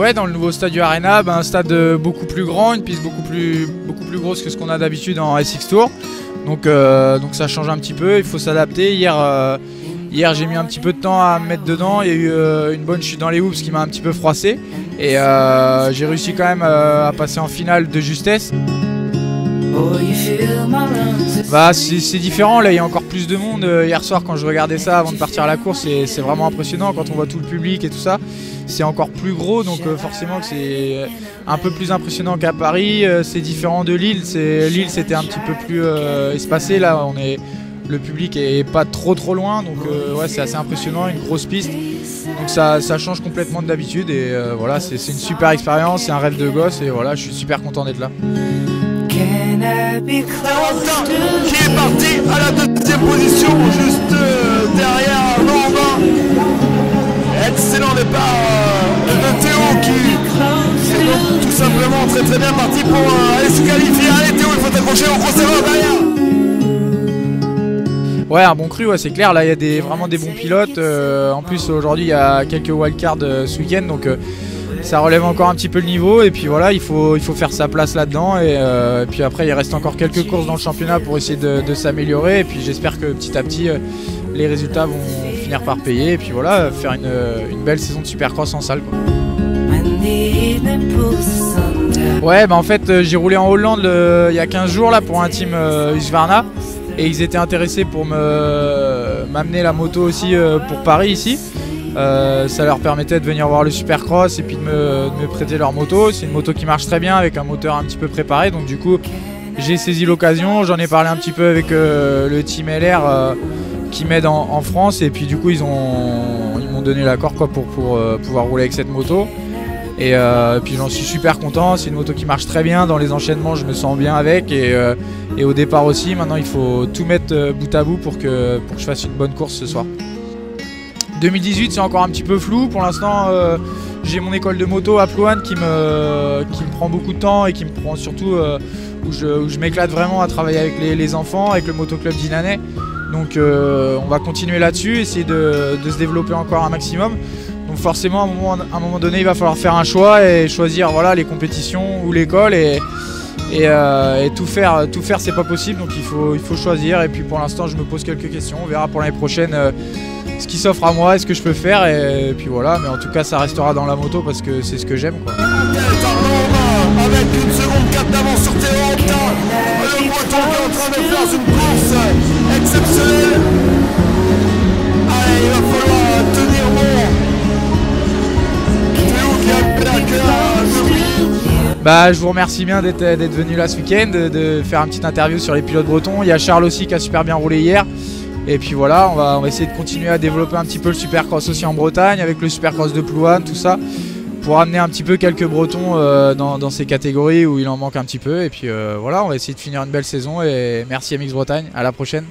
Ouais, dans le nouveau stade du Arena, un stade beaucoup plus grand, une piste beaucoup plus grosse que ce qu'on a d'habitude en SX Tour. Donc ça change un petit peu, il faut s'adapter. Hier j'ai mis un petit peu de temps à me mettre dedans, il y a eu une bonne chute dans les hoops qui m'a un petit peu froissé. Et j'ai réussi quand même à passer en finale de justesse. C'est différent, là il y a encore plus de monde. Hier soir quand je regardais ça avant de partir à la course, c'est vraiment impressionnant quand on voit tout le public et tout ça. C'est encore plus gros, donc forcément que c'est un peu plus impressionnant qu'à Paris. C'est différent de Lille, Lille c'était un petit peu plus espacé, là le public est pas trop loin, donc ouais, c'est assez impressionnant, une grosse piste. Donc ça change complètement de d'habitude et voilà, c'est une super expérience, c'est un rêve de gosse et voilà, je suis super content d'être là. Qui est parti à la deuxième position, juste derrière Normand. Excellent départ de Théo qui est donc tout simplement très bien parti pour aller se qualifier. Allez Théo, il faut t'accrocher au gros serveur derrière. Ouais, un bon cru, ouais, c'est clair, là il y a vraiment des bons pilotes. En plus aujourd'hui il y a quelques wildcards ce week-end, donc ça relève encore un petit peu le niveau et puis voilà, il faut faire sa place là-dedans et puis après il reste encore quelques courses dans le championnat pour essayer de s'améliorer et puis j'espère que petit à petit les résultats vont finir par payer et puis voilà, faire une belle saison de Supercross en salle, quoi. Ouais, en fait j'ai roulé en Hollande il y a 15 jours là pour un team Husqvarna et ils étaient intéressés pour m'amener la moto aussi pour Paris ici. Ça leur permettait de venir voir le Supercross et puis de me prêter leur moto. C'est une moto qui marche très bien avec un moteur un petit peu préparé, donc du coup j'ai saisi l'occasion, j'en ai parlé un petit peu avec le team LR qui m'aide en France et puis du coup ils m'ont donné l'accord pour pouvoir rouler avec cette moto et puis j'en suis super content. C'est une moto qui marche très bien, dans les enchaînements je me sens bien avec et au départ aussi. Maintenant il faut tout mettre bout à bout pour que je fasse une bonne course ce soir. 2018 c'est encore un petit peu flou pour l'instant. J'ai mon école de moto à Plouane qui me prend beaucoup de temps et qui me prend surtout où je m'éclate vraiment à travailler avec les enfants, avec le motoclub d'Inanais. Donc on va continuer là-dessus, essayer de se développer encore un maximum. Donc forcément à un moment donné il va falloir faire un choix et choisir voilà, les compétitions ou l'école et tout faire c'est pas possible, donc il faut choisir. Et puis pour l'instant je me pose quelques questions, on verra pour l'année prochaine ce qui s'offre à moi et ce que je peux faire et puis voilà, mais en tout cas ça restera dans la moto parce que c'est ce que j'aime, quoi. Avec une seconde 4 d'avance sur Théo Antin, le Breton qui est en train de faire une course exceptionnelle. Allez, il va falloir tenir bon. Théo qui a je vous remercie bien d'être venu là ce week-end, de faire une petite interview sur les pilotes bretons. Il y a Charles aussi qui a super bien roulé hier. Et puis voilà, on va essayer de continuer à développer un petit peu le Supercross aussi en Bretagne avec le Supercross de Plouane, tout ça, pour amener un petit peu quelques Bretons dans ces catégories où il en manque un petit peu. Et puis voilà, on va essayer de finir une belle saison et merci MX Bretagne, à la prochaine.